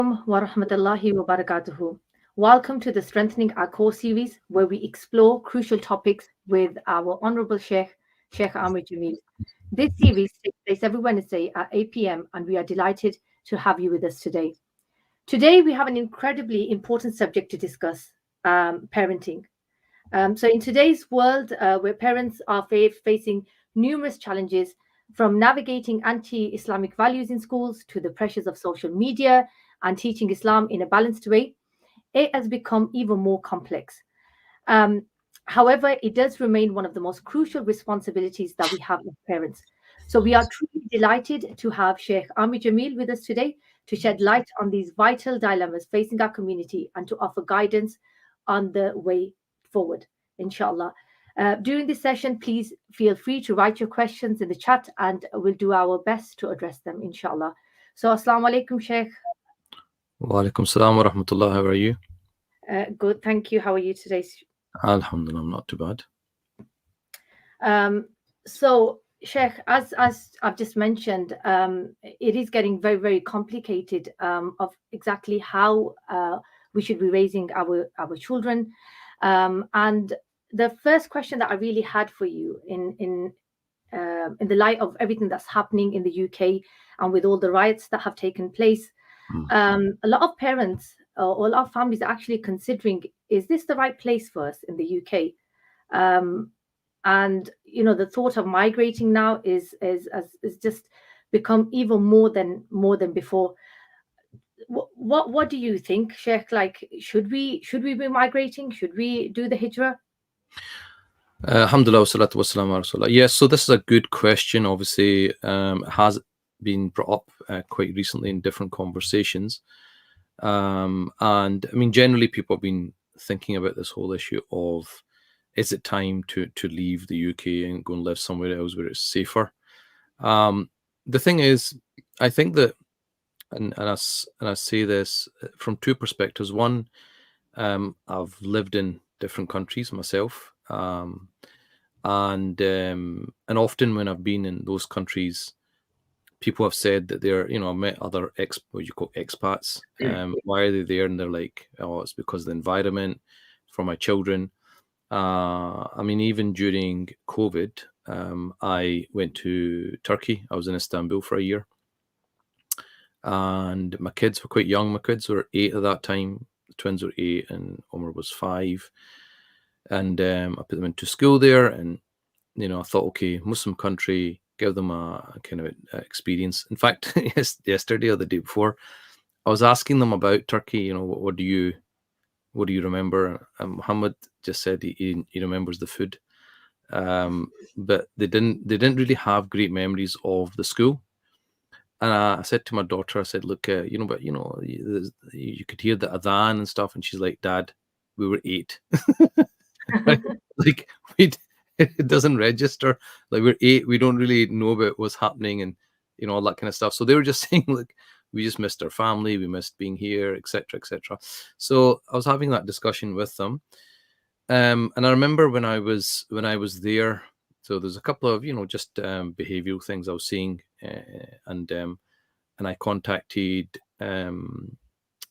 Wa rahmatullahi wa barakatuhu. Welcome to the Strengthening Our Core series, where we explore crucial topics with our Honorable Shaykh Amer Sh. This series takes place every Wednesday at 8 p.m., and we are delighted to have you with us today. Today, we have an incredibly important subject to discuss parenting. So, in today's world, where parents are facing numerous challenges, from navigating anti Islamic values in schools to the pressures of social media and teaching Islam in a balanced way, it has become even more complex. Um, However, it does remain one of the most crucial responsibilities that we have as parents. So, we are truly delighted to have Sheikh Ami Jamil with us today to shed light on these vital dilemmas facing our community and to offer guidance on the way forward, inshallah. During this session, please feel free to write your questions in the chat and we'll do our best to address them, inshallah. So, Assalamu alaikum, Sheikh. Wa alaikum salam wa rahmatullah. How are you? Good, thank you. How are you today? Alhamdulillah, I'm not too bad. So, Sheikh, as I've just mentioned, it is getting very, very complicated of exactly how we should be raising our children. And the first question that I really had for you in the light of everything that's happening in the UK and with all the riots that have taken place, a lot of parents or a lot of families are actually considering, is this the right place for us in the UK? And the thought of migrating now is just become even more than before. What do you think, Sheikh? Like, should we be migrating? Should we do the hijrah? Alhamdulillah, wassalatu wassalamu ala rasulullah. Yes, so this is a good question. Obviously, it has been brought up quite recently in different conversations. And I mean, generally, people have been thinking about this whole issue of, is it time to leave the UK and go and live somewhere else where it's safer? The thing is, I think that, and I say this from two perspectives. One, I've lived in different countries myself, and often when I've been in those countries, people have said that they're, I met other what you call expats. Why are they there? And they're like, oh, it's because of the environment for my children. I mean, even during COVID, I went to Turkey. I was in Istanbul for a year. And my kids were quite young. My kids were 8 at that time. The twins were 8 and Omar was 5. And I put them into school there. And, I thought, okay, Muslim country, give them a kind of experience. In fact, yesterday or the day before, I was asking them about Turkey. What do you remember? Muhammad just said he remembers the food, but they didn't really have great memories of the school. And I said to my daughter, I said, look, but you could hear the adhan and stuff, and she's like, Dad, we were 8. Right? Like it doesn't register. Like, we're 8, we don't really know about what's happening and all that kind of stuff. So they were just saying, like, we just missed our family, we missed being here, etc., etc. So I was having that discussion with them, and I remember when I was there. So there's a couple of just behavioural things I was seeing, and I contacted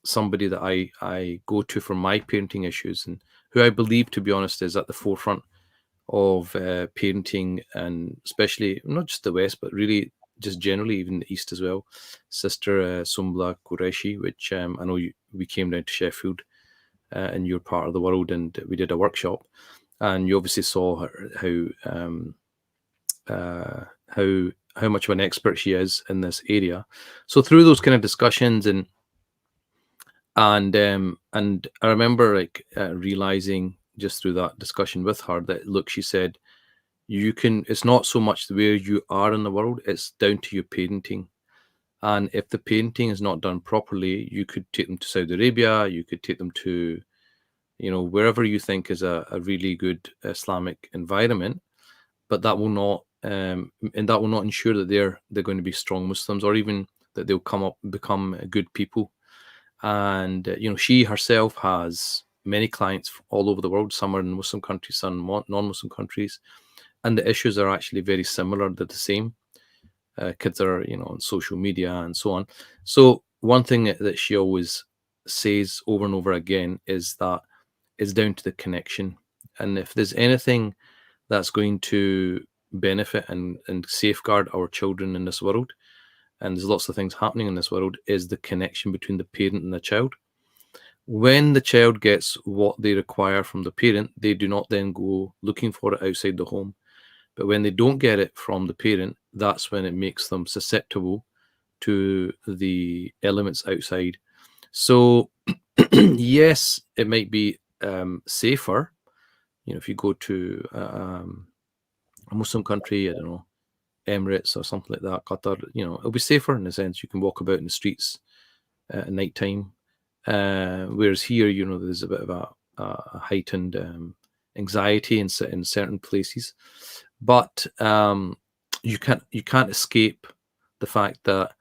somebody that I go to for my parenting issues, and who I believe, to be honest, is at the forefront of parenting, and especially not just the West, but really just generally even the East as well. Sister Sumbla Qureshi, which I know we came down to Sheffield in your part of the world, and we did a workshop, and you obviously saw how much of an expert she is in this area. So through those kind of discussions and I remember realizing just through that discussion with her that, look, she said, it's not so much where you are in the world, it's down to your parenting. And if the parenting is not done properly, you could take them to Saudi Arabia, you could take them to, wherever you think is a really good Islamic environment, but that will not, and that will not ensure that they're going to be strong Muslims, or even that they'll become good people. And she herself has many clients all over the world. Some are in Muslim countries, some non-Muslim countries, and the issues are actually very similar. They're the same. Kids are on social media and so on. So one thing that she always says over and over again is that it's down to the connection. And if there's anything that's going to benefit and safeguard our children in this world, and there's lots of things happening in this world, is the connection between the parent and the child. When the child gets what they require from the parent, they do not then go looking for it outside the home. But when they don't get it from the parent, that's when it makes them susceptible to the elements outside. So, yes, it might be safer. If you go to a Muslim country, I don't know, Emirates or something like that, Qatar, it'll be safer in the sense you can walk about in the streets at night time. Whereas here, there's a bit of a heightened anxiety in certain places. But you can't escape the fact that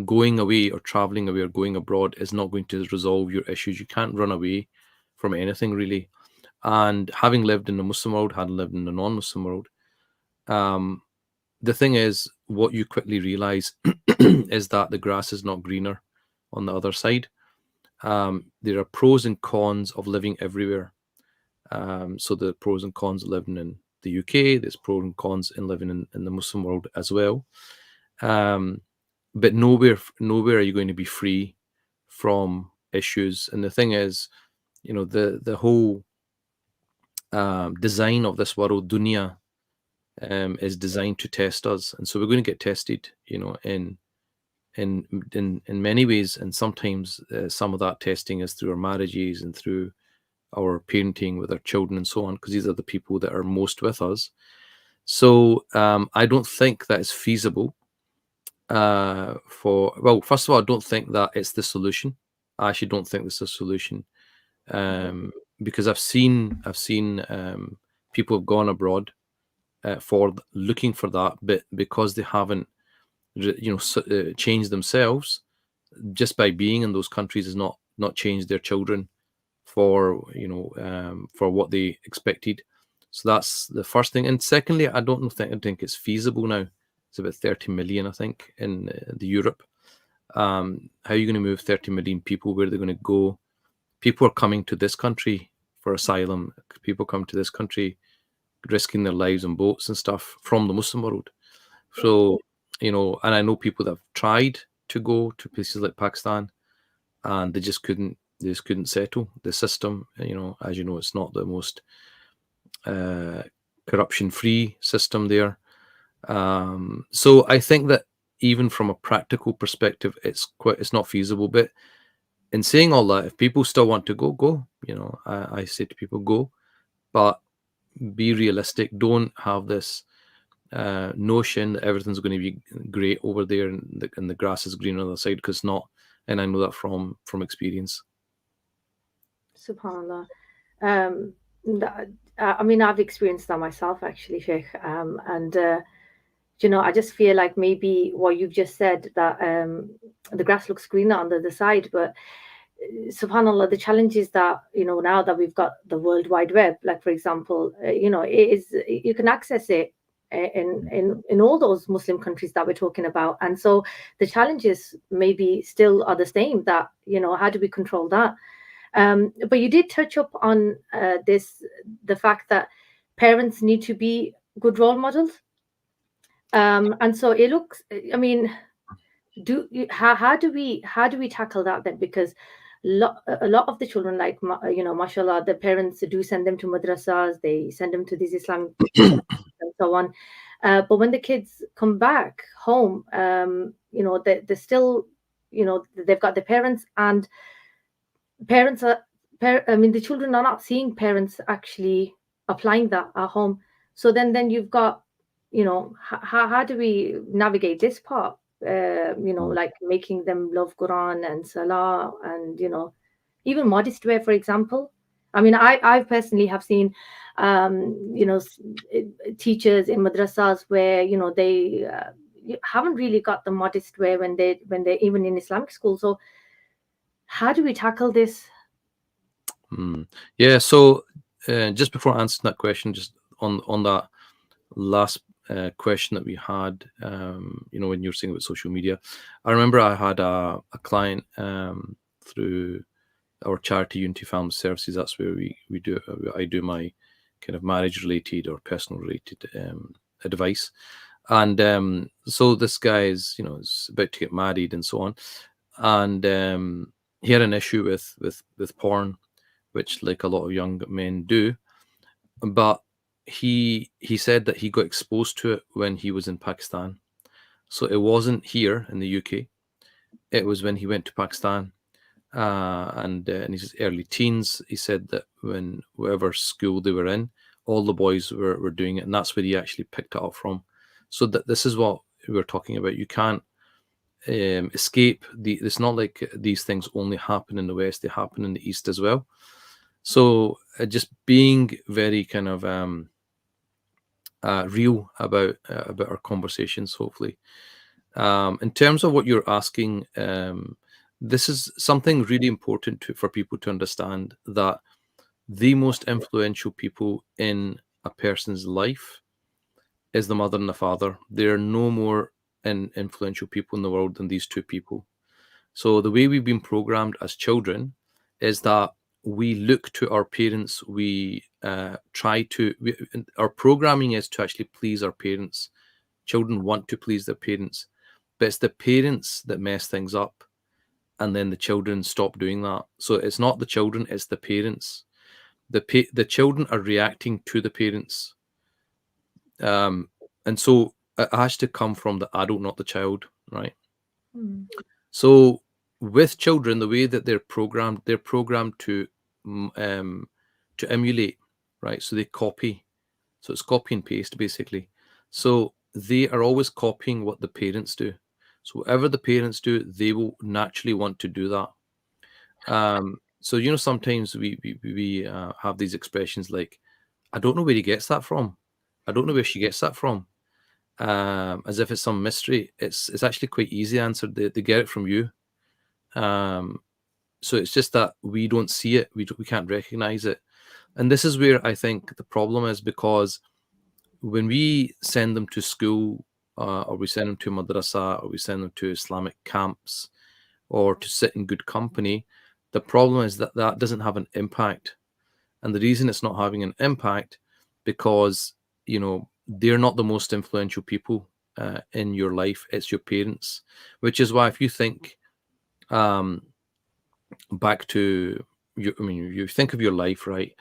going away or traveling away or going abroad is not going to resolve your issues. You can't run away from anything, really. And having lived in the Muslim world, having lived in the non-Muslim world, the thing is, what you quickly realize is that the grass is not greener on the other side. There are pros and cons of living everywhere. So the pros and cons of living in the UK, there's pros and cons in living in the Muslim world as well. But nowhere are you going to be free from issues. And the thing is, the whole design of this world, dunya, is designed to test us, and so we're going to get tested, in many ways. And sometimes some of that testing is through our marriages and through our parenting with our children and so on, because these are the people that are most with us. So I don't think that is feasible. First of all, I don't think that it's the solution. I actually don't think it's a solution, because I've seen people have gone abroad for looking for that, but because they haven't, changed themselves, just by being in those countries has not changed their children for for what they expected. So that's the first thing. And secondly, I think it's feasible now. It's about 30 million, I think, in the Europe. How are you going to move 30 million people? Where are they going to go? People are coming to this country for asylum. People come to this country risking their lives on boats and stuff from the Muslim world. So, and I know people that have tried to go to places like Pakistan, and they just couldn't settle the system. As you know, it's not the most corruption-free system there. So I think that even from a practical perspective, it's not feasible. But in saying all that, if people still want to go. I say to people, go, but be realistic. Don't have this notion that everything's going to be great over there and the grass is green on the other side, because not. And I know that from experience. Subhan Allah. I mean, I've experienced that myself, actually, Sheikh. And I just feel like maybe what you've just said, that the grass looks greener on the other side, but subhanallah, the challenge is that now that we've got the World Wide Web, like for example, it is, you can access it in all those Muslim countries that we're talking about. And so the challenges maybe still are the same, that how do we control that? But you did touch up on the fact that parents need to be good role models. And so it looks, I mean, how do we tackle that then? Because a lot of the children, like mashallah, the parents do send them to madrasas, they send them to these Islamic and so on. But when the kids come back home, they're still, they've got the parents, and parents are, the children are not seeing parents actually applying that at home. So then you've got, how do we navigate this part? Like making them love Quran and Salah, and even modest wear, for example. I mean, I personally have seen teachers in madrasas where they haven't really got the modest wear when they're even in Islamic school. So how do we tackle this? Yeah, so just before answering that question, just on that last question that we had, when you were saying about social media. I remember I had a client through our charity Unity Family Services. That's where I do my kind of marriage related or personal related advice. And so this guy is about to get married and so on, and he had an issue with porn, which like a lot of young men do. But he said that he got exposed to it when he was in Pakistan. So it wasn't here in the UK. It was when he went to Pakistan, and in his early teens. He said that when whatever school they were in, all the boys were doing it, and that's where he actually picked it up from. So that this is what we're talking about. You can't escape the. It's not like these things only happen in the West; they happen in the East as well. So just being very kind of real about our conversations, hopefully. In terms of what you're asking, this is something really important for people to understand, that the most influential people in a person's life is the mother and the father. There are no more influential people in the world than these two people. So the way we've been programmed as children is that we look to our parents. We our programming is to actually please our parents. Children want to please their parents, but it's the parents that mess things up, and then the children stop doing that. So it's not the children, it's the parents. The children are reacting to the parents, and so it has to come from the adult, not the child, right? Mm. So with children, the way that they're programmed to emulate, right? So they copy. So it's copy and paste basically. So they are always copying what the parents do. So whatever the parents do, they will naturally want to do that. So sometimes we have these expressions like, "I don't know where he gets that from. I don't know where she gets that from," as if it's some mystery. It's actually quite easy answered. They get it from you. So it's just that we don't see it. We can't recognize it, and this is where I think the problem is, because when we send them to school, or we send them to madrasa, or we send them to Islamic camps, or to sit in good company, the problem is that that doesn't have an impact. And the reason it's not having an impact, because they're not the most influential people in your life. It's your parents, which is why if you think back to you think of your life, right?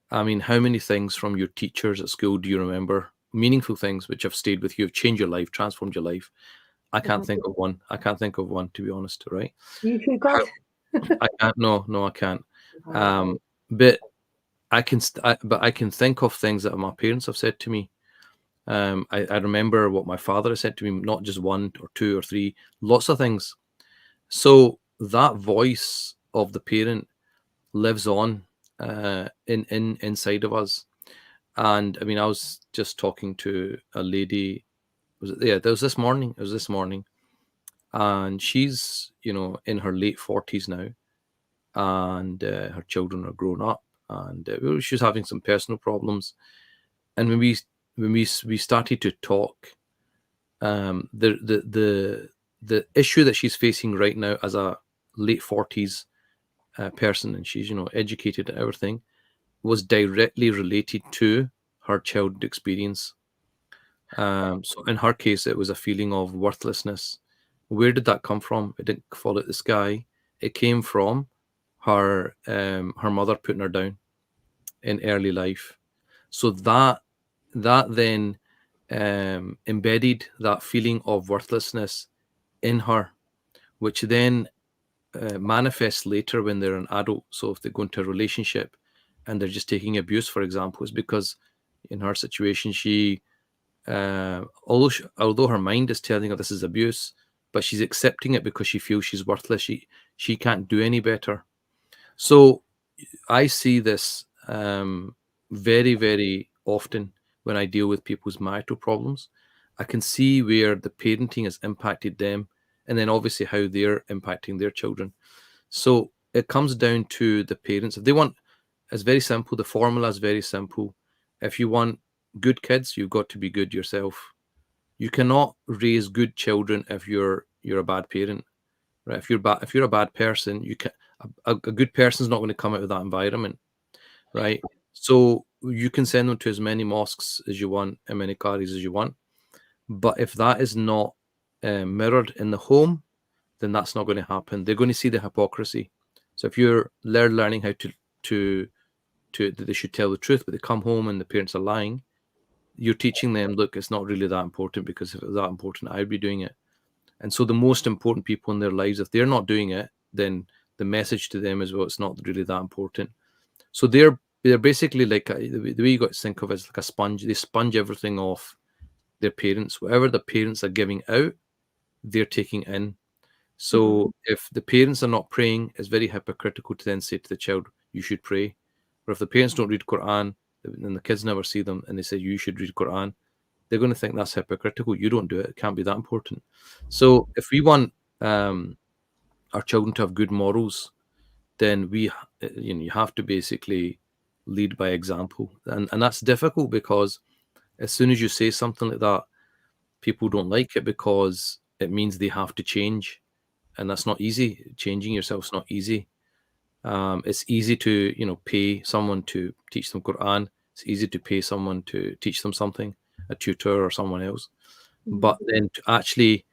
I mean, how many things from your teachers at school do you remember? Meaningful things which have stayed with you, have changed your life, transformed your life. I can't think of one. I can't think of one, to be honest, right? You forgot. I can't. No, I can't. But I can. But I can think of things that my parents have said to me. I remember what my father has said to me, not just one or two or three, lots of things. So that voice of the parent lives on inside of us. And I mean, I was just talking to a lady. That was this morning. It was this morning, and she's in her late 40s now, and her children are grown up, and she's having some personal problems. And when we started to talk, the issue that she's facing right now as a late 40s person, and she's educated and everything, was directly related to her childhood experience. So in her case, it was a feeling of worthlessness. Where did that come from? It didn't fall out the sky. It came from her mother putting her down in early life. So that then embedded that feeling of worthlessness in her, which then manifests later when they're an adult. So if they go into a relationship and they're just taking abuse, for example, is because in her situation, she although her mind is telling her this is abuse, but she's accepting it because she feels she's worthless. She can't do any better. So I see this very, very often when I deal with people's marital problems. I can see where the parenting has impacted them, and then obviously how they're impacting their children. So it comes down to the parents. If they want, it's very simple. The formula is very simple. If you want good kids, you've got to be good yourself. You cannot raise good children if you're a bad parent, right? If you're a bad person, you can a good person's not going to come out of that environment, right? So you can send them to as many mosques as you want, as many qaris as you want, but if that is not mirrored in the home, then that's not going to happen. They're going to see the hypocrisy. So if you're learning how to that they should tell the truth, but they come home and the parents are lying, you're teaching them, look, it's not really that important, because if it was that important, I'd be doing it. And so the most important people in their lives, if they're not doing it, then the message to them is, well, it's not really that important. So they're basically like the way you got to think of it is like a sponge. They sponge everything off their parents. Whatever the parents are giving out, they're taking in. So if the parents are not praying, it's very hypocritical to then say to the child, you should pray. Or if the parents don't read Quran, and the kids never see them, and they say, you should read Quran, they're going to think that's hypocritical. You don't do it. It can't be that important. So if we want our children to have good morals, then you have to basically lead by example. And that's difficult, because as soon as you say something like that, people don't like it, because it means they have to change. And that's not easy. Changing yourself's not easy. It's easy to, pay someone to teach them Quran. It's easy to pay someone to teach them something, a tutor or someone else. But then to actually,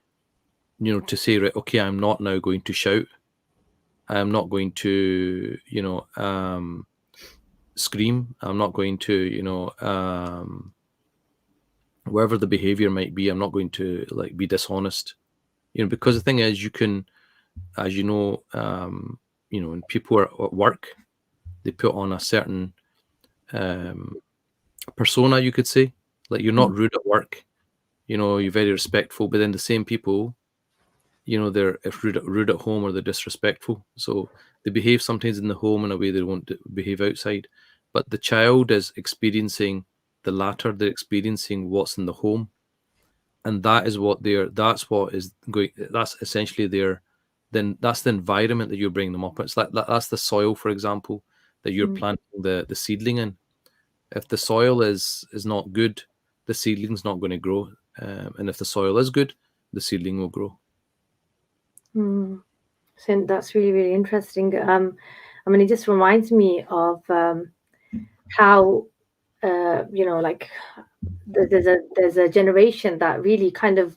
to say, right, okay, I'm not now going to shout. I'm not going to, scream. I'm not going to, whatever the behavior might be, I'm not going to like be dishonest. Because the thing is, you can, as when people are at work, they put on a certain persona, you could say. Like, you're not rude at work, you're very respectful, but then the same people, they're rude at home, or they're disrespectful. So they behave sometimes in the home in a way they won't behave outside. But the child is experiencing the latter. They're experiencing what's in the home, and that's essentially then that's the environment that you're bringing them up in. It's like that's the soil, for example, that you're planting the seedling in. If the soil is not good, the seedling's not going to grow, and if the soil is good, the seedling will grow. So that's really, really interesting. It just reminds me of how like there's a generation that really kind of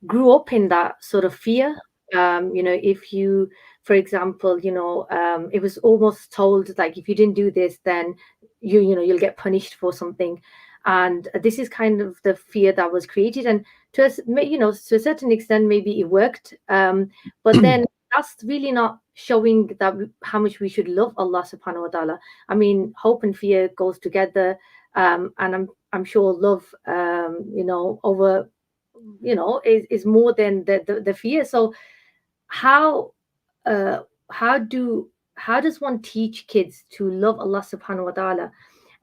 grew up in that sort of fear. If you, for example, it was almost told like, if you didn't do this, then you'll get punished for something. And this is kind of the fear that was created, and to to a certain extent, maybe it worked. But then that's really not showing that how much we should love Allah subhanahu wa ta'ala. Hope and fear goes together. And I'm sure love, over, is more than the fear. So how does one teach kids to love Allah subhanahu wa ta'ala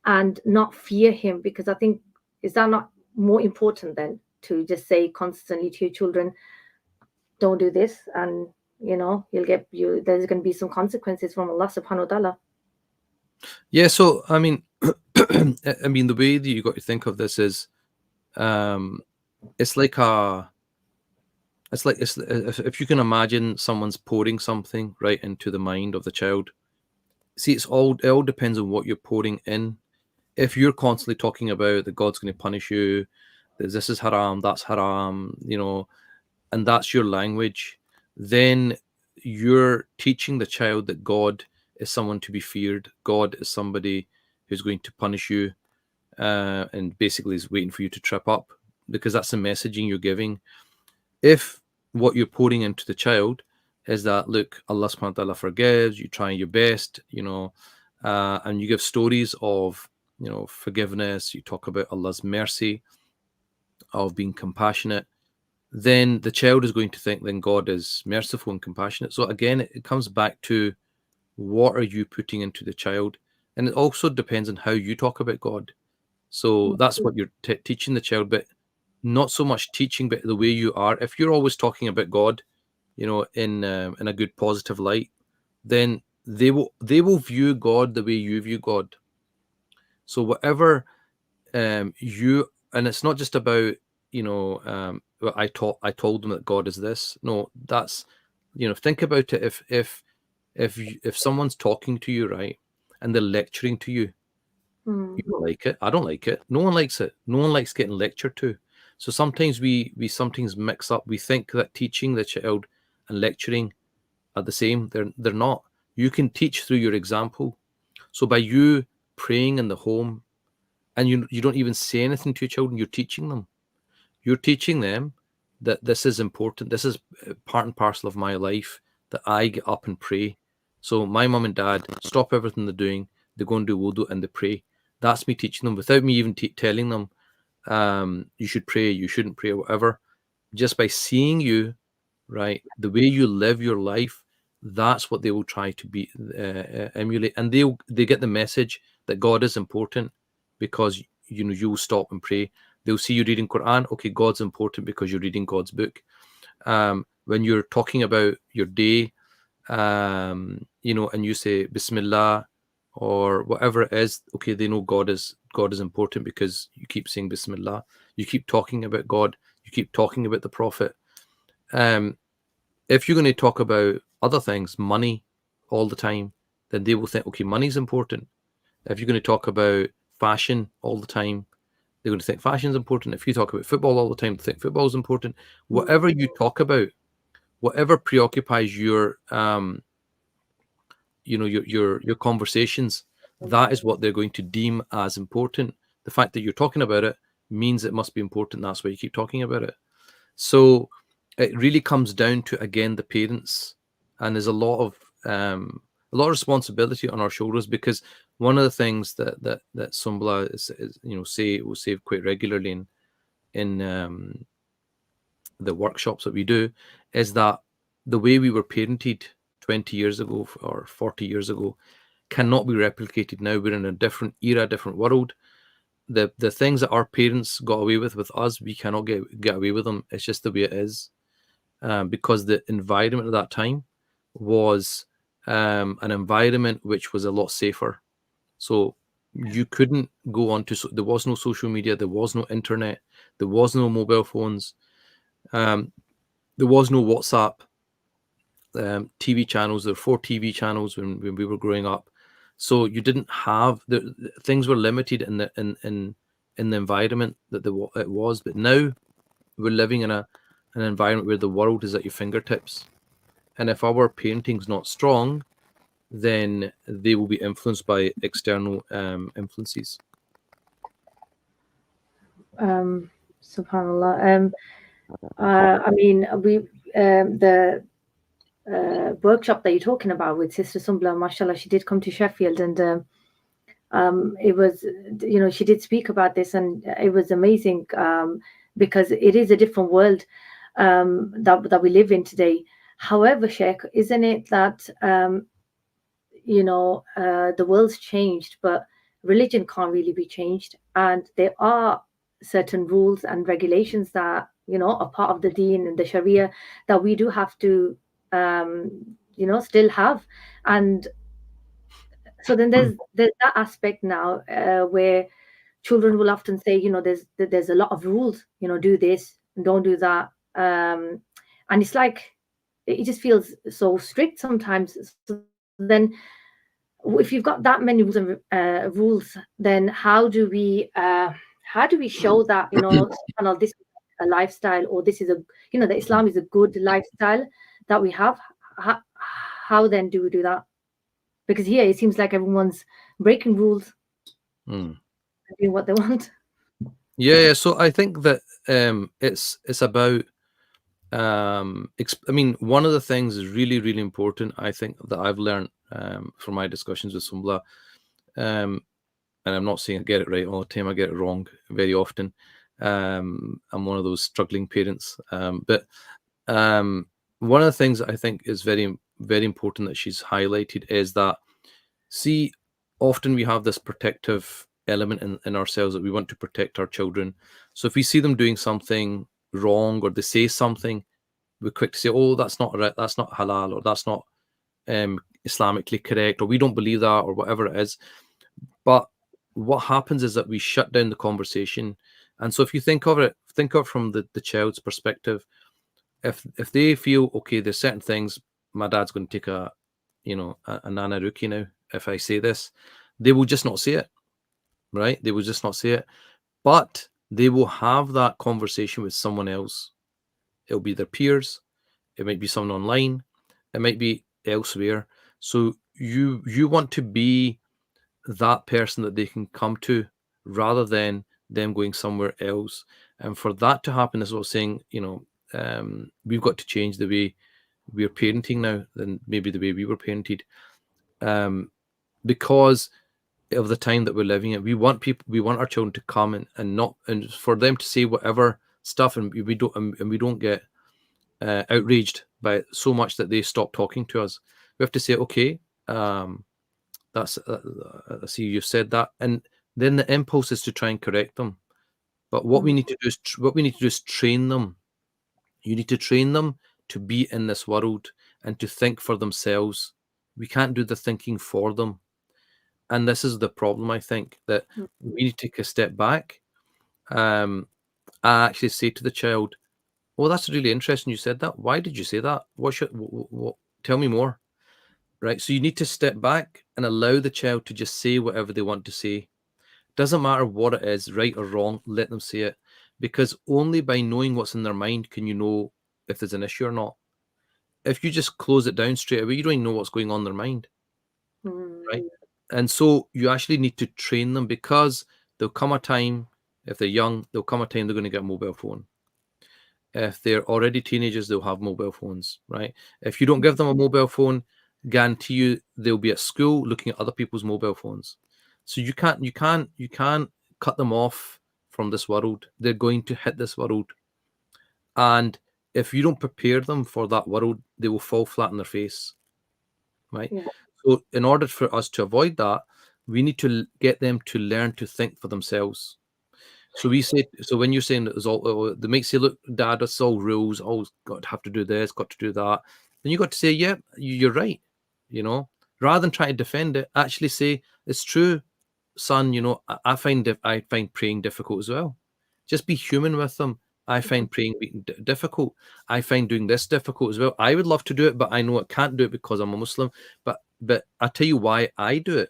and not fear him? Because I think, is that not more important than to just say constantly to your children, don't do this, and there's going to be some consequences from Allah subhanahu wa ta'ala? Yeah, so the way that you got to think of this is, it's like if you can imagine someone's pouring something right into the mind of the child. See, it all depends on what you're pouring in. If you're constantly talking about that God's going to punish you, that this is haram, that's haram, and that's your language, then you're teaching the child that God is someone to be feared. God is somebody who's going to punish you, and basically is waiting for you to trip up, because that's the messaging you're giving. If what you're pouring into the child is that, look, Allah subhanahu wa ta'ala forgives, you try your best, and you give stories of, forgiveness, you talk about Allah's mercy, of being compassionate, then the child is going to think then God is merciful and compassionate. So again, it comes back to, what are you putting into the child? And it also depends on how you talk about God. So that's what you're teaching the child, but not so much teaching, but the way you are. If you're always talking about God, in a good positive light, then they will view God the way you view God. So whatever you, and it's not just about, well, I told them that God is this. No, that's, think about it. If someone's talking to you, right, and they're lecturing to you, you don't like it. I don't like it. No one likes it. No one likes getting lectured to. So sometimes we sometimes mix up. We think that teaching the child and lecturing are the same. They're not. You can teach through your example. So by you praying in the home, and you don't even say anything to your children, you're teaching them. You're teaching them that this is important. This is part and parcel of my life, that I get up and pray. So my mum and dad stop everything they're doing. They go and do wudu and they pray. That's me teaching them without me even telling them, you should pray, you shouldn't pray, or whatever. Just by seeing you, right, the way you live your life, that's what they will try to be emulate, and they get the message that God is important because you'll stop and pray. They'll see you reading Quran. Okay, God's important because you're reading God's book. When you're talking about your day, and you say Bismillah or whatever it is, okay, they know God is important because you keep saying Bismillah. You keep talking about God. You keep talking about the Prophet. If you're going to talk about other things, money, all the time, then they will think, okay, money's important. If you're going to talk about fashion all the time, they're going to think fashion's important. If you talk about football all the time, they think football's important. Whatever you talk about, whatever preoccupies your your conversations, that is what they're going to deem as important. The fact that you're talking about it means it must be important. That's why you keep talking about it. So it really comes down to, again, the parents, and there's a lot of responsibility on our shoulders, because one of the things that Sumbla will say quite regularly in the workshops that we do is that the way we were parented 20 years ago or 40 years ago cannot be replicated now. We're in a different era, different world. The things that our parents got away with us, we cannot get away with them. It's just the way it is, because the environment at that time was an environment which was a lot safer. So you couldn't go on to, there was no social media, there was no internet, there was no mobile phones, there was no WhatsApp, TV channels. There were 4 TV channels when we were growing up. So you didn't have things were limited in the environment that it was. But now we're living in an environment where the world is at your fingertips, and if our parenting's not strong, then they will be influenced by external influences. Subhan Allah. I mean, the workshop that you're talking about with Sister Sumbla, mashallah, she did come to Sheffield, and it was, she did speak about this, and it was amazing, because it is a different world that we live in today. However, Sheikh, isn't it that the world's changed, but religion can't really be changed, and there are certain rules and regulations that are part of the Deen and the Sharia that we do have to still have. And so then there's that aspect now, where children will often say, there's a lot of rules, do this and don't do that, and it's like it just feels so strict sometimes. So then if you've got that many rules and rules, then how do we show that this is a lifestyle, or this is that Islam is a good lifestyle that we have? How then do we do that? Because here it seems like everyone's breaking rules, doing what they want. Yeah, so I think that it's about I mean, one of the things is really, really important, I think, that I've learned from my discussions with Sumbla, and I'm not saying I get it right all the time, I get it wrong very often. I'm one of those struggling parents, but one of the things that I think is very, very important that she's highlighted is that, see, often we have this protective element in ourselves, that we want to protect our children. So if we see them doing something wrong, or they say something, we're quick to say, oh, that's not right, that's not halal, or that's not Islamically correct, or we don't believe that, or whatever it is. But what happens is that we shut down the conversation. And so if you think of it from the child's perspective, if they feel, okay, there's certain things, my dad's going to take a Nana Rookie now if I say this, they will just not say it, right? They will just not say it. But they will have that conversation with someone else. It'll be their peers. It might be someone online. It might be elsewhere. So you want to be that person that they can come to rather than them going somewhere else. And for that to happen, as I was saying, we've got to change the way we're parenting now than maybe the way we were parented. Because of the time that we're living in, we want our children to come and for them to say whatever stuff, and we don't get outraged by it so much that they stop talking to us. We have to say, okay, that's I see you've said that, and then the impulse is to try and correct them. But what we need to do is train them. You need to train them to be in this world and to think for themselves. We can't do the thinking for them. And this is the problem, I think, that we need to take a step back. I actually say to the child, "Well, that's really interesting. You said that. Why did you say that? What tell me more." Right? So you need to step back and allow the child to just say whatever they want to say. Doesn't matter what it is, right or wrong, let them say it. Because only by knowing what's in their mind can you know if there's an issue or not. If you just close it down straight away, you don't even know what's going on in their mind. Right? And so you actually need to train them, because there'll come a time, if they're young, there'll come a time they're going to get a mobile phone. If they're already teenagers, they'll have mobile phones, right? If you don't give them a mobile phone, guarantee you they'll be at school looking at other people's mobile phones. So you can't cut them off from this world. They're going to hit this world. And if you don't prepare them for that world, they will fall flat on their face, right? Yeah. So in order for us to avoid that, we need to get them to learn to think for themselves. So when you're saying that there's all, they might say, look, Dad, it's all rules, always got to have to do this, got to do that. Then you got to say, yeah, you're right. Rather than try to defend it, actually say, it's true, son. I find praying difficult as well. Just be human with them. I find praying difficult. I find doing this difficult as well. I would love to do it, but I know I can't do it because I'm a Muslim. But I tell you why I do it.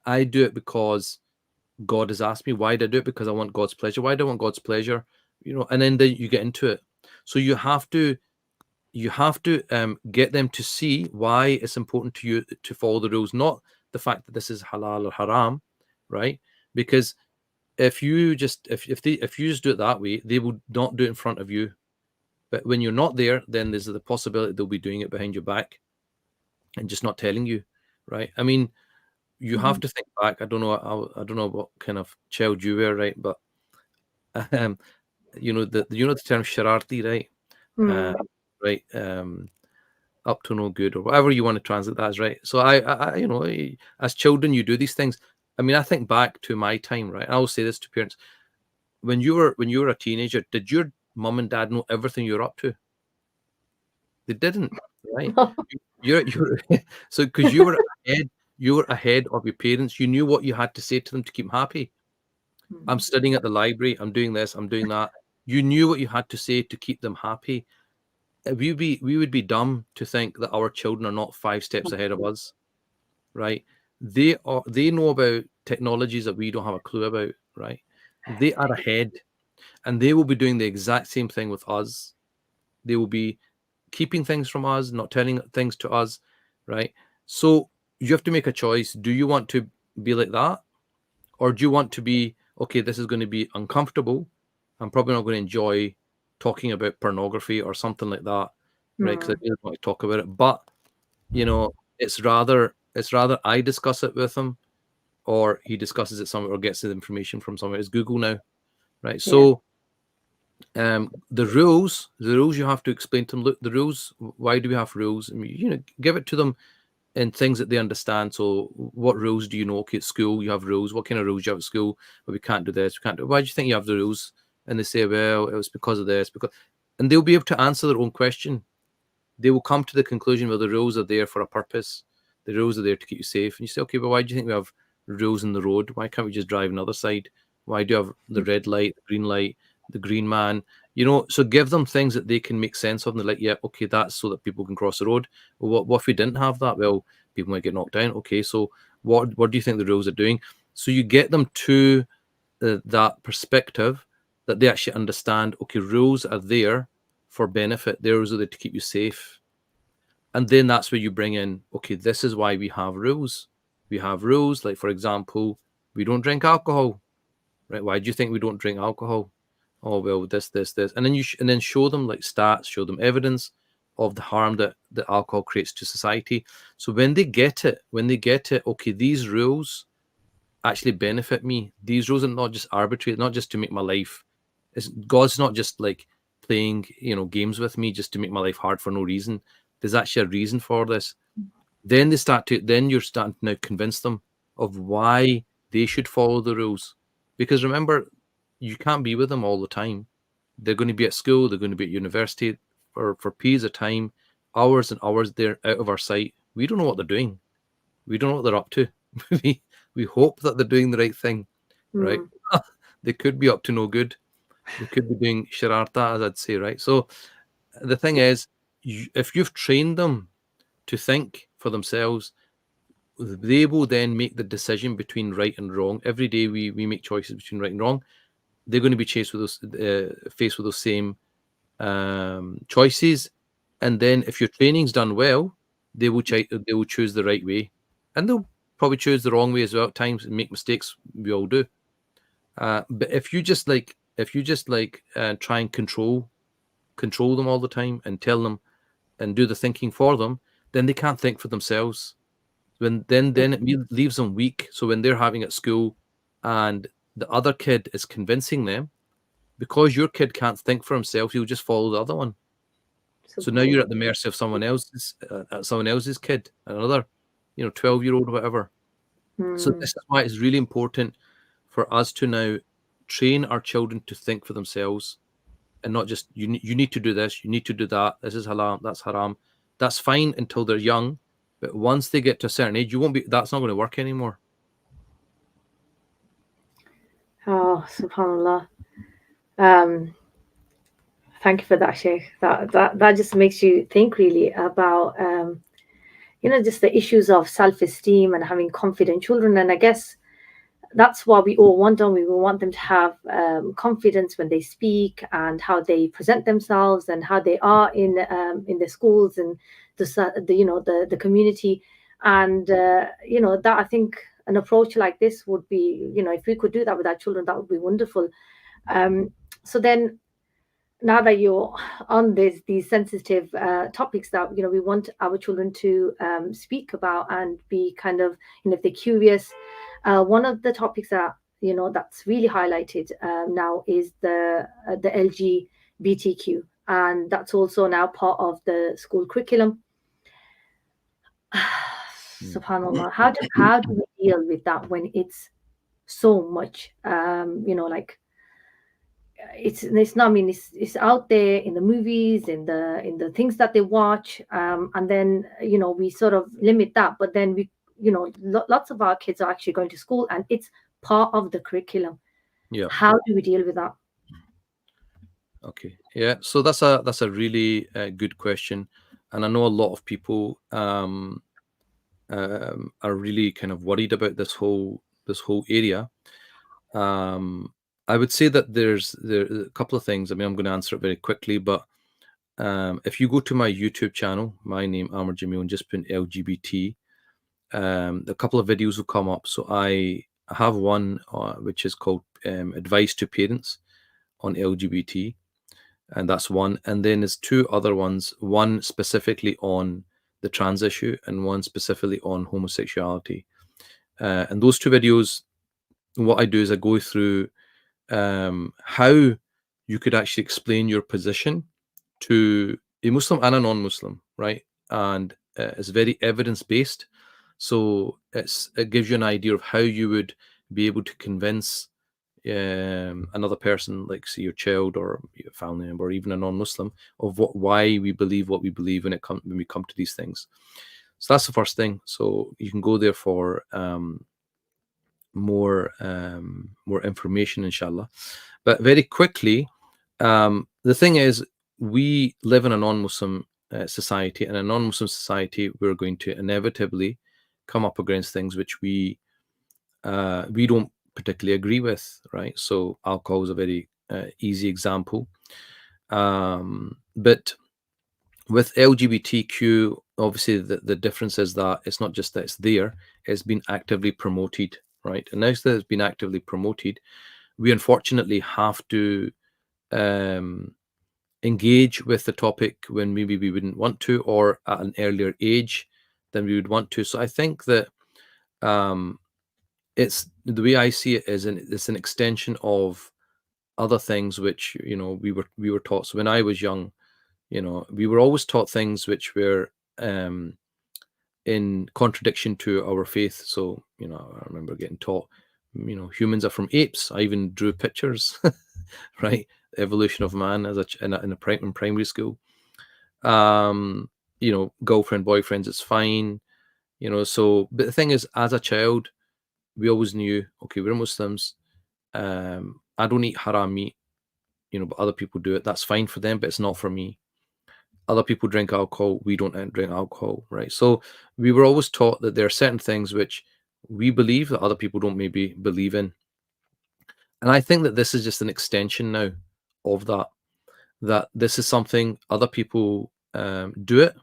I do it because God has asked me. Why do I do it? Because I want God's pleasure. Why do I want God's pleasure? And then you get into it. So you have to get them to see why it's important to you to follow the rules, not the fact that this is halal or haram, right? Because if you just do it that way, they will not do it in front of you. But when you're not there, then there's the possibility they'll be doing it behind your back and just not telling you, right? I mean, you have to think back. I don't know what kind of child you were, right? But the term shararti, right? Right. Up to no good, or whatever you want to translate that as, right? So I as children, you do these things. I mean, I think back to my time, right? I always say this to parents: when you were a teenager, did your mum and dad know everything you're up to? They didn't, right? You're so because you were ahead of your parents. You knew what you had to say to them to keep them happy. I'm studying at the library. I'm doing this. I'm doing that. You knew what you had to say to keep them happy. We would be dumb to think that our children are not 5 steps ahead of us, right? They know about technologies that we don't have a clue about, right? They are ahead, and they will be doing the exact same thing with us. They will be keeping things from us, not telling things to us, right? So you have to make a choice. Do you want to be like that, or do you want to be, okay, this is going to be uncomfortable, I'm probably not going to enjoy talking about pornography or something like that, right? Because I really want to talk about it. But it's rather I discuss it with him, or he discusses it somewhere, or gets the information from somewhere. It's Google now, right? So the rules you have to explain to them. Look, the rules. Why do we have rules? I mean, give it to them in things that they understand. So what rules do you know? Okay, at school you have rules. What kind of rules do you have at school? But we can't do this. We can't do. Why do you think you have the rules? And they say, well, it was because of this. And they'll be able to answer their own question. They will come to the conclusion, well, the rules are there for a purpose. The rules are there to keep you safe. And you say, okay, but why do you think we have rules in the road? Why can't we just drive another side? Why do you have the red light, the green man? So give them things that they can make sense of, and they're like, yeah, okay, that's so that people can cross the road. Well, what if we didn't have that? Well, people might get knocked down. Okay, so what do you think the rules are doing? So you get them to that perspective that they actually understand, okay, rules are there for benefit. They're there to keep you safe. And then that's where you bring in, okay, this is why we have rules. We have rules, like, for example, we don't drink alcohol, right? Why do you think we don't drink alcohol? Oh, well, this. And then and then show them like stats, show them evidence of the harm that alcohol creates to society. So when they get it, okay, these rules actually benefit me. These rules are not just arbitrary, not just to make my life. God's not just like playing, games with me just to make my life hard for no reason. There's actually a reason for this. Then you're starting to now convince them of why they should follow the rules. Because remember, you can't be with them all the time. They're going to be at school, they're going to be at university for periods of time, hours and hours. They're out of our sight. We don't know what they're doing. We don't know what they're up to. we hope that they're doing the right thing, right? They could be up to no good. They could be doing shararta, as I'd say, right? So the thing is, if you've trained them to think for themselves, they will then make the decision between right and wrong. Every day we make choices between right and wrong. They're going to be faced with those same choices. And then if your training's done well, they will choose the right way, and they'll probably choose the wrong way as well at times and make mistakes. We all do. But if you just try and control them all the time and tell them and do the thinking for them, then they can't think for themselves. Then it leaves them weak. So when they're having at school and the other kid is convincing them, because your kid can't think for himself, he'll just follow the other one. So now you're at the mercy of someone else's kid, another, 12-year-old or whatever. So this is why it's really important for us to now train our children to think for themselves, and not just you need to do this, you need to do that. This is halal, that's haram. That's fine until they're young, but once they get to a certain age, that's not going to work anymore. Oh, Subhan Allah. Thank you for that, Sheikh. That just makes you think really about just the issues of self-esteem and having confident children. And I guess that's what we all want, don't we? We want them to have confidence when they speak and how they present themselves and how they are in the schools and the community. And that, I think an approach like this would be, if we could do that with our children, that would be wonderful. So then, now that you're on these sensitive topics that we want our children to speak about and be kind of, if they're curious, one of the topics that that's really highlighted now is the LGBTQ, and that's also now part of the school curriculum. Subhanallah, how do we deal with that when it's so much like it's not, I mean, it's out there in the movies, in the things that they watch, and then we sort of limit that, but then we lots of our kids are actually going to school and it's part of the curriculum. Yeah. How do we deal with that? Okay. Yeah. So that's a really good question, and I know a lot of people are really kind of worried about this whole area. I would say that there are a couple of things. I mean, I'm going to answer it very quickly, but if you go to my YouTube channel, my name Amer Jamil, and just put LGBT, a couple of videos will come up. So I have one which is called Advice to Parents on LGBT, and that's one. And then there's two other ones, one specifically on the trans issue and one specifically on homosexuality. And those two videos, what I do is I go through how you could actually explain your position to a Muslim and a non-Muslim, right? And it's very evidence-based. So it gives you an idea of how you would be able to convince another person, like say your child or your family member, or even a non-Muslim, of why we believe what we believe when we come to these things. So that's the first thing. So you can go there for more information, inshallah. But very quickly, the thing is, we live in a non-Muslim society. In a non-Muslim society, we're going to inevitably come up against things which we don't particularly agree with, right? So alcohol is a very easy example. But with LGBTQ, obviously the difference is that it's not just that it's there, it's been actively promoted, right? And now that it's been actively promoted, we unfortunately have to engage with the topic when maybe we wouldn't want to, or at an earlier age than we would want to. So I think that it's, the way I see it is, it's an extension of other things which, you know, we were taught. So when I was young, you know, we were always taught things which were in contradiction to our faith. So, you know, I remember getting taught, you know, humans are from apes. I even drew pictures, right? Evolution of man as in primary school. You know, girlfriend, boyfriends, it's fine. You know, so, but the thing is, as a child, we always knew, okay, we're Muslims. I don't eat haram meat, you know, but other people do it. That's fine for them, but it's not for me. Other people drink alcohol, we don't drink alcohol, right? So we were always taught that there are certain things which we believe that other people don't maybe believe in. And I think that this is just an extension now of that, that this is something other people do it,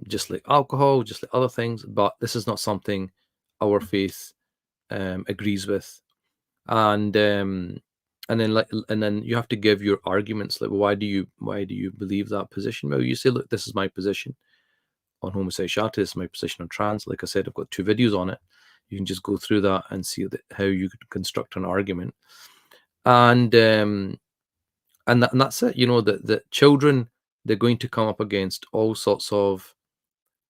just like alcohol, just like other things, but this is not something our faith agrees with. And then you have to give your arguments, like, well, why do you believe that position? Well, you say, look, this is my position on homosexuality, this is my position on trans. Like I said, I've got 2 videos on it. You can just go through that and see how you could construct an argument. And that's it. You know, that children, they're going to come up against all sorts of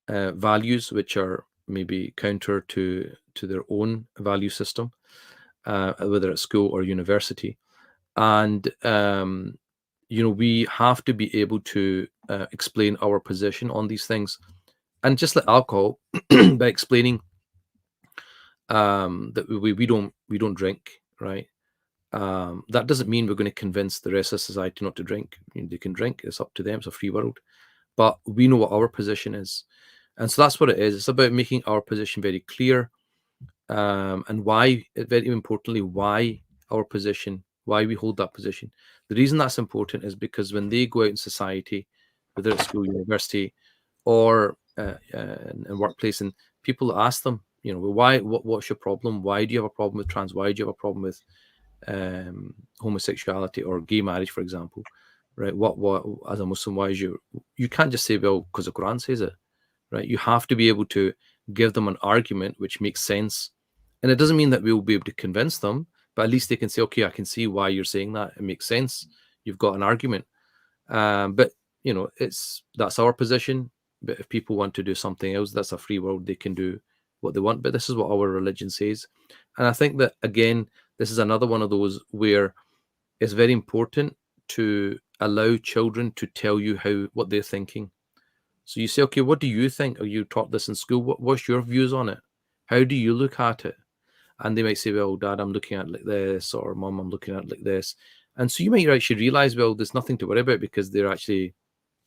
values which are maybe counter to their own value system, whether at school or university. And you know, we have to be able to explain our position on these things. And just like alcohol, by explaining that we don't drink, right? That doesn't mean we're going to convince the rest of society not to drink. I mean, they can drink, it's up to them, it's a free world. But we know what our position is. And so that's what it is. It's about making our position very clear, and why, very importantly, why our position, why we hold that position. The reason that's important is because when they go out in society, whether it's school, university, or in workplace, and people ask them, you know, why, what's your problem? Why do you have a problem with trans? Why do you have a problem with homosexuality or gay marriage, for example? Right? What as a Muslim, why is you can't just say, well, because the Quran says it, right? You have to be able to give them an argument which makes sense. And it doesn't mean that we'll be able to convince them, but at least they can say, okay, I can see why you're saying that. It makes sense. You've got an argument. But you know, that's our position. But if people want to do something else, that's a free world. They can do what they want. But this is what our religion says. And I think that, again, this is another one of those where it's very important to allow children to tell you what they're thinking. So you say, okay, what do you think? Or you taught this in school. What's your views on it? How do you look at it? And they might say, well, Dad, I'm looking at it like this, or Mom, I'm looking at it like this. And so you might actually realize, well, there's nothing to worry about, because their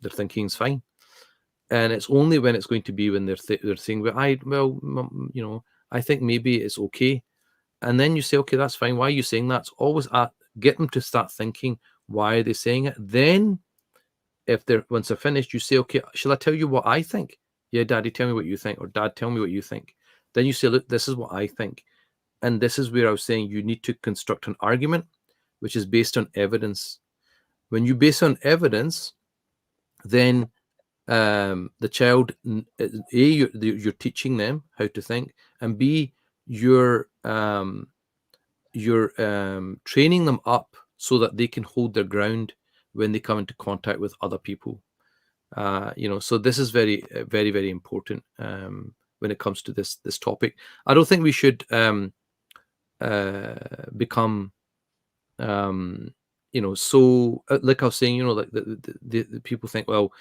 thinking is fine. And it's only when it's going to be when they're saying, well, Mom, you know, I think maybe it's okay. And then you say, okay, that's fine. Why are you saying that? It's always get them to start thinking, why are they saying it? Then once they're finished, you say, okay, shall I tell you what I think? Yeah, Daddy, tell me what you think. Or Dad, tell me what you think. Then you say, look, this is what I think. And this is where I was saying you need to construct an argument which is based on evidence. When you base on evidence, then the child, A, you're teaching them how to think, and B, you're training them up so that they can hold their ground when they come into contact with other people. You know, so this is very, very, very important when it comes to this topic. I don't think we should become, you know, so like I was saying, you know, like the people think, well,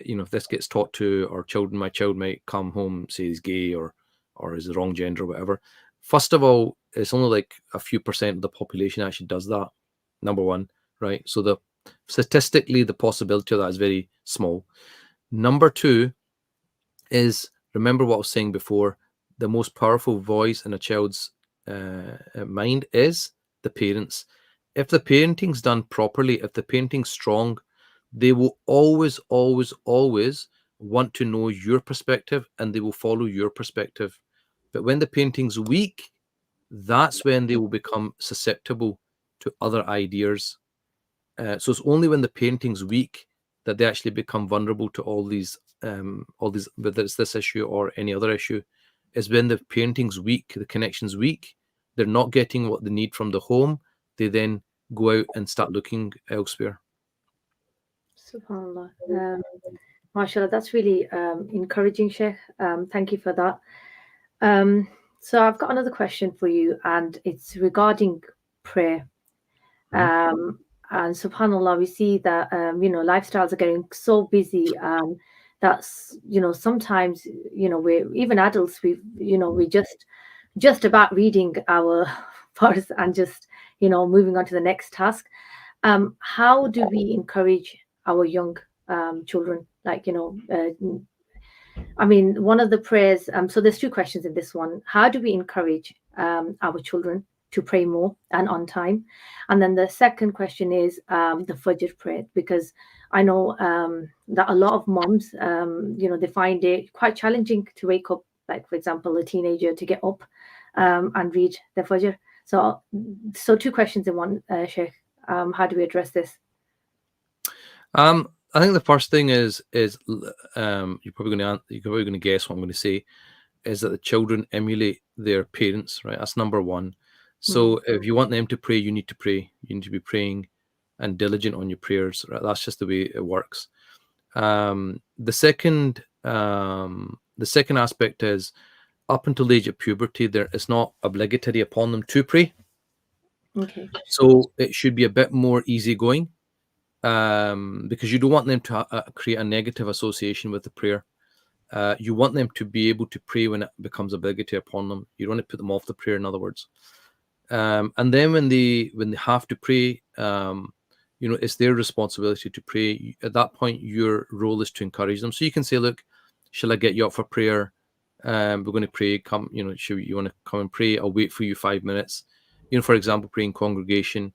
you know, if this gets taught to our children, my child might come home, say he's gay or is the wrong gender or whatever. First of all, it's only like a few percent of the population actually does that. Number one, right? So statistically, the possibility of that is very small. Number two is, remember what I was saying before, the most powerful voice in a child's mind is the parents. If the parenting's done properly, if the parenting's strong, they will always, always, always want to know your perspective, and they will follow your perspective. But when the parenting's weak, that's when they will become susceptible to other ideas. So it's only when the parenting's weak that they actually become vulnerable to all these, whether it's this issue or any other issue. Is when the parenting's weak, the connection's weak, they're not getting what they need from the home, they then go out and start looking elsewhere. Subhan Allah. MashaAllah, that's really encouraging, Sheikh. Thank you for that. So I've got another question for you, and it's regarding prayer. And subhanallah, we see that lifestyles are getting so busy, that's sometimes we're even adults, we just about reading our verse and just moving on to the next task. How do we encourage our young children, like I mean, one of the prayers, so there's two questions in this one. How do we encourage our children to pray more and on time? And then the second question is the Fajr prayer, because I know that a lot of moms, they find it quite challenging to wake up, like, for example, a teenager to get up and read the Fajr. So two questions in one, Sheikh. How do we address this? I think the first thing is you're probably going to guess what I'm going to say, is that the children emulate their parents, right? That's number one. So if you want them to pray, you need to pray. You need to be praying and diligent on your prayers, right? That's just the way it works. The second aspect is, up until the age of puberty, it's not obligatory upon them to pray. Okay. So it should be a bit more easygoing, because you don't want them to create a negative association with the prayer. You want them to be able to pray when it becomes obligatory upon them. You don't want to put them off the prayer, in other words. And then when they have to pray, it's their responsibility to pray. At that point, your role is to encourage them. So you can say, look, shall I get you up for prayer? We're going to pray. Come, you want to come and pray? I'll wait for you 5 minutes. For example, praying congregation,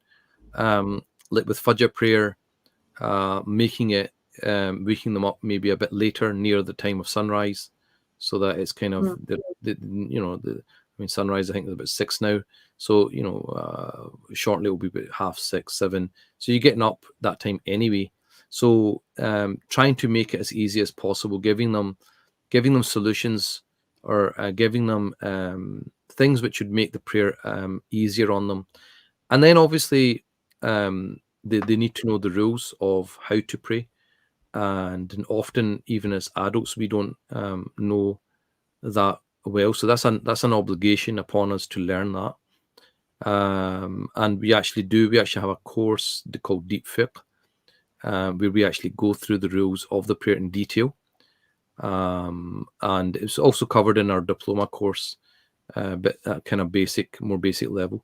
like with Fajr prayer, waking them up maybe a bit later, near the time of sunrise, so that it's kind of sunrise, I think, is about 6 now. So, shortly it will be about 5:30, 7. So you're getting up that time anyway. So trying to make it as easy as possible, giving them solutions, or giving them things which would make the prayer easier on them. And then obviously they need to know the rules of how to pray. And often, even as adults, we don't know that well. So that's an obligation upon us to learn that. And we actually have a course called Deep Fiqh, where we actually go through the rules of the prayer in detail. And it's also covered in our diploma course, but at kind of more basic level.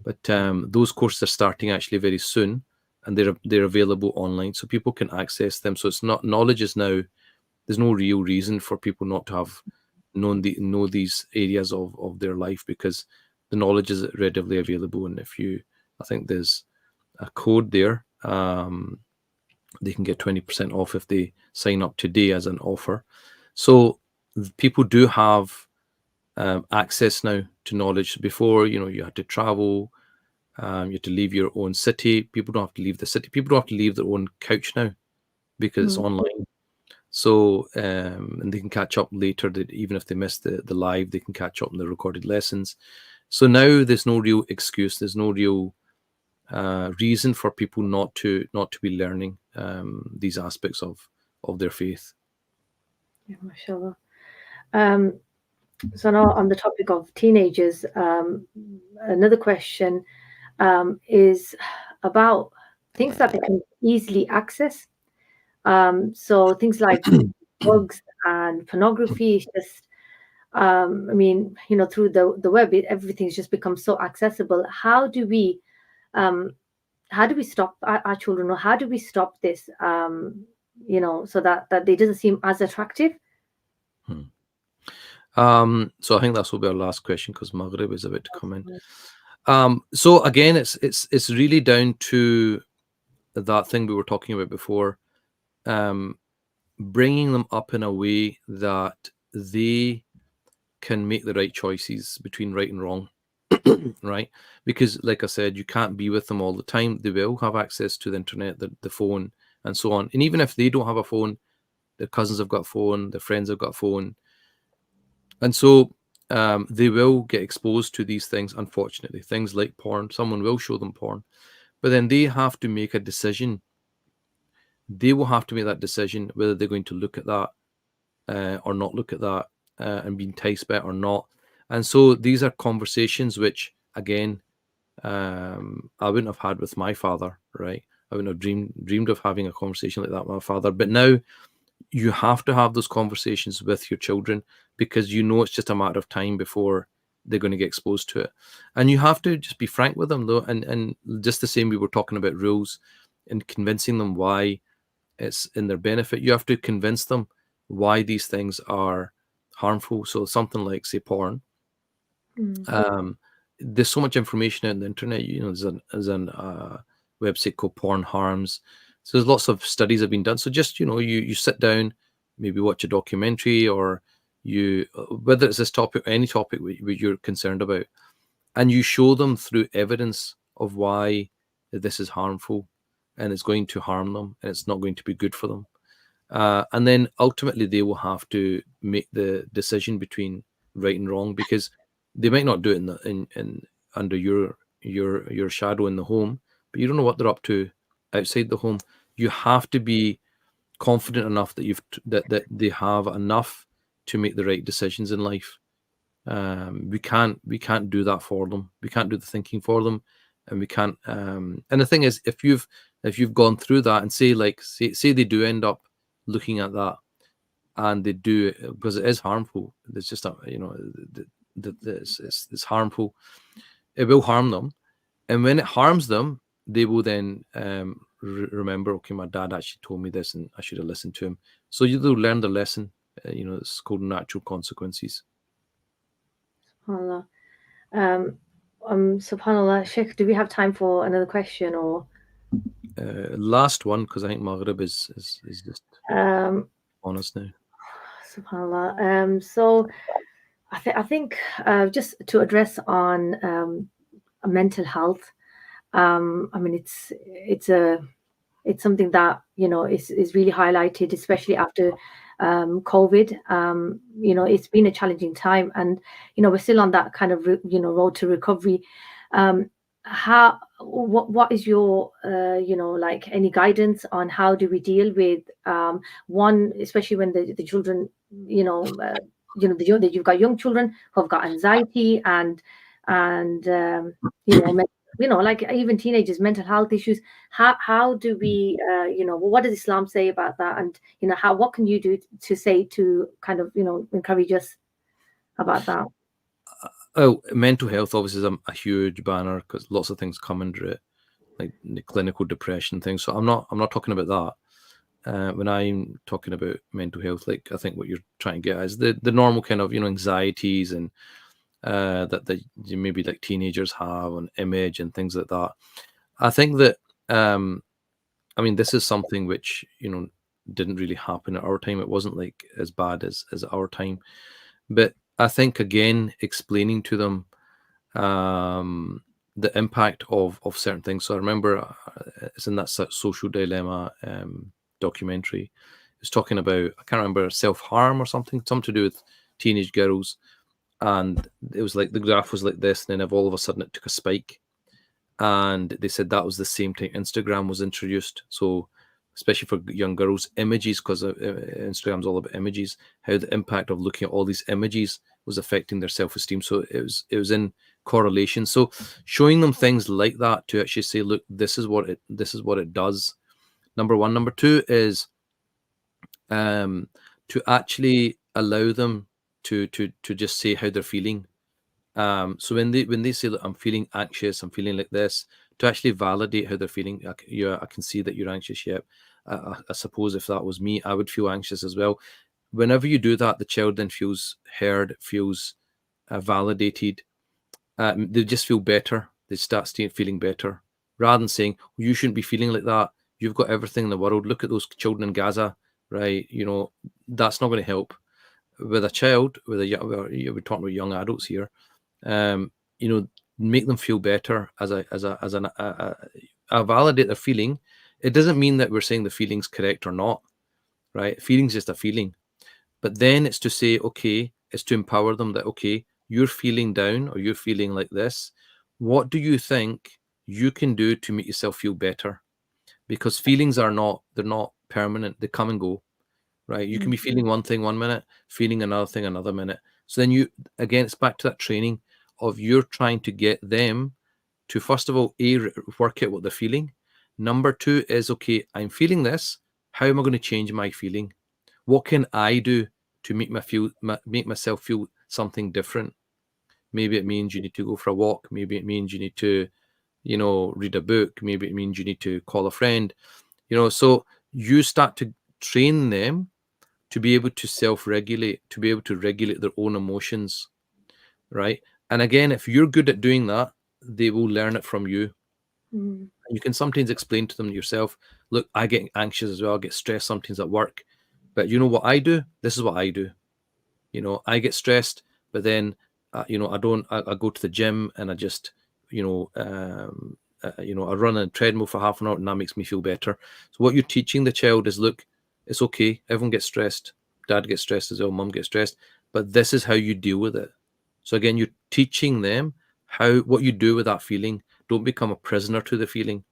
But those courses are starting actually very soon, and they're available online, so people can access them. So it's not, knowledge is now, there's no real reason for people not to have know these areas of their life, because the knowledge is readily available. And I think there's a code there. They can get 20% off if they sign up today as an offer. So people do have access now to knowledge. Before, you had to travel, you had to leave your own city. People don't have to leave the city. People don't have to leave their own couch now, because it's online. So and they can catch up later. Even if they miss the live, they can catch up on the recorded lessons. So now there's no real excuse. There's no real reason for people not to be learning these aspects of their faith. Yeah, mashallah. So now, on the topic of teenagers, another question is about things that they can easily access. So things like drugs and pornography is just I mean, through the web, everything's just become so accessible. Um, how do we stop our children, or how do we stop this? So that it doesn't seem as attractive. Hmm. So I think this will be our last question because Maghrib is about to come in. So again, it's really down to that thing we were talking about before, bringing them up in a way that they can make the right choices between right and wrong. Right? Because like I said, you can't be with them all the time. They will have access to the internet, the phone, and so on. And even if they don't have a phone, their cousins have got a phone, their friends have got a phone. And so they will get exposed to these things, unfortunately. Things like porn. Someone will show them porn. But then they have to make a decision. They will have to make that decision whether they're going to look at that or not look at that and be enticed by it or not. And so these are conversations which, again, I wouldn't have had with my father, right? I wouldn't have dreamed of having a conversation like that with my father. But now you have to have those conversations with your children because you know it's just a matter of time before they're going to get exposed to it. And you have to just be frank with them, though. And just the same, we were talking about rules and convincing them why it's in their benefit. You have to convince them why these things are harmful. So something like, say, porn. There's so much information out on the internet. There's a website called Porn Harms. So there's lots of studies have been done. So just you sit down, maybe watch a documentary, or you whether it's this topic or any topic which you're concerned about, and you show them through evidence of why this is harmful, and it's going to harm them, and it's not going to be good for them. And then ultimately they will have to make the decision between right and wrong, because they might not do it in under your shadow in the home, but you don't know what they're up to outside the home. You have to be confident enough that that they have enough to make the right decisions in life. We can't do that for them. We can't do the thinking for them, and we can't. And the thing is, if you've gone through that, and say they do end up looking at that, and they do it because it is harmful. It's just it's harmful. It will harm them, and when it harms them, they will then remember, okay, my dad actually told me this, and I should have listened to him. So they'll learn the lesson. It's called natural consequences. SubhanAllah. SubhanAllah, Sheikh, do we have time for another question, or Last one, because I think Maghrib is just um, on us now. SubhanAllah. So I think just to address on mental health. I mean, it's something that is really highlighted, especially after COVID. It's been a challenging time, and we're still on that kind of road to recovery. What is your like any guidance on how do we deal with one, especially when the children you've got young children who have got anxiety and like even teenagers, mental health issues. How do we what does Islam say about that, and what can you do to say to kind of encourage us about that? Oh, mental health obviously is a huge banner because lots of things come under it, like the clinical depression things. So I'm not talking about that. When I'm talking about mental health, like I think what you're trying to get at is the normal kind of anxieties and that maybe like teenagers have on image and things like that. I think that I mean this is something which didn't really happen at our time. It wasn't like as bad as our time, but I think again explaining to them the impact of certain things. So I remember it's in that social dilemma documentary. It's talking about, I can't remember, self-harm or something to do with teenage girls, and it was like the graph was like this, and then all of a sudden it took a spike, and they said that was the same time Instagram was introduced. So especially for young girls, images, because Instagram's all about images, how the impact of looking at all these images was affecting their self-esteem. So it was in correlation. So showing them things like that to actually say, look, this is what it does. Number one. Number two is to actually allow them to just say how they're feeling. So when they say, look, I'm feeling anxious, I'm feeling like this, to actually validate how they're feeling. I can see that you're anxious. Yep. I suppose if that was me, I would feel anxious as well. Whenever you do that, the child then feels heard, feels validated. They just feel better. They start feeling better, rather than saying, well, you shouldn't be feeling like that. You've got everything in the world. Look at those children in Gaza, right? That's not going to help. With a child, we're talking about young adults here. um, make them feel better I validate their feeling. It doesn't mean that we're saying the feeling's correct or not, right? Feeling's just a feeling. But then it's to say, okay, it's to empower them that, okay, you're feeling down or you're feeling like this. What do you think you can do to make yourself feel better? Because feelings they're not permanent. They come and go, right? You can be feeling one thing 1 minute, feeling another thing another minute. So then again, it's back to that training of you're trying to get them to, first of all, work out what they're feeling. Number two is, okay, I'm feeling this. How am I going to change my feeling? What can I do to make myself feel something different? Maybe it means you need to go for a walk. Maybe it means you need to, read a book. Maybe it means you need to call a friend. So you start to train them to be able to self-regulate, to be able to regulate their own emotions, right? And again, if you're good at doing that, they will learn it from you. You can sometimes explain to them yourself, look, I get anxious as well, I get stressed sometimes at work, but you know what I do? This is what I do. I get stressed, but then, I don't, I go to the gym and I just, I run a treadmill for half an hour and that makes me feel better. So what you're teaching the child is, look, it's okay. Everyone gets stressed. Dad gets stressed as well. Mum gets stressed, but this is how you deal with it. So again, you're teaching them what you do with that feeling. Don't become a prisoner to the feeling.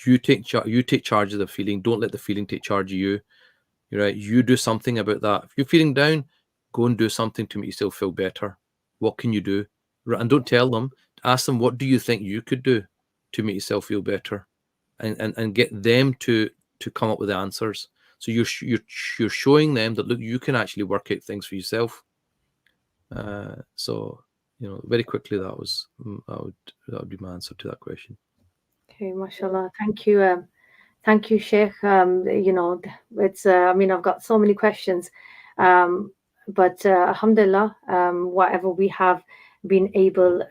You take charge of the feeling. Don't let the feeling take charge of you. You're right. You do something about that. If you're feeling down, go and do something to make yourself feel better. What can you do? And don't tell them. Ask them, what do you think you could do to make yourself feel better, and get them to come up with the answers. So you're showing them that, look, you can actually work out things for yourself. So very quickly, that would be my answer to that question. Okay, mashallah. Thank you. Thank you, Sheikh. It's, I've got so many questions, but alhamdulillah, whatever we have been able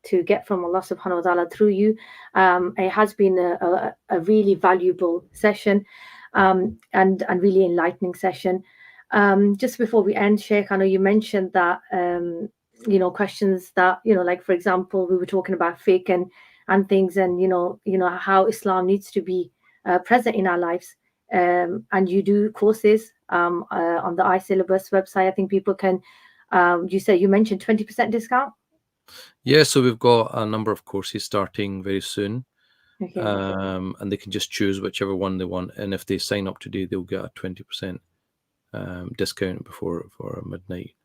to get from Allah subhanahu wa ta'ala through you, it has been a really valuable session, and really enlightening session. Just before we end, Sheikh, I know you mentioned that, questions that, like, for example, we were talking about fiqh and things, and how Islam needs to be present in our lives. And you do courses on the iSyllabus website. I think people can. You mentioned 20% discount. Yeah, so we've got a number of courses starting very soon. Okay. And they can just choose whichever one they want. And if they sign up today, they'll get a 20% discount for midnight.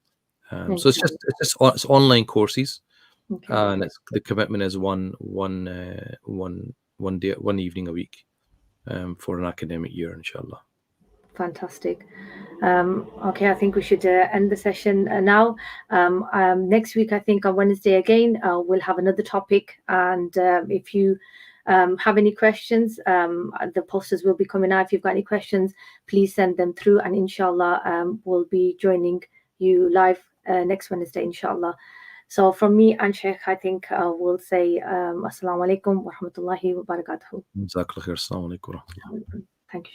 So it's online courses, Okay. and the commitment is one day, one evening a week, for an academic year, inshallah. Fantastic. Okay, I think we should end the session now. Next week, I think on Wednesday again, we'll have another topic. And if you have any questions, the posters will be coming out. If you've got any questions, please send them through. And inshallah, we'll be joining you live next Wednesday, inshallah. So from me and Sheikh, I think we'll say Assalamu alaikum wa rahmatullahi wa barakatuhu. Jazakallah khair. Assalamu alaikum wa rahmatullah. Thank you, Sheikh.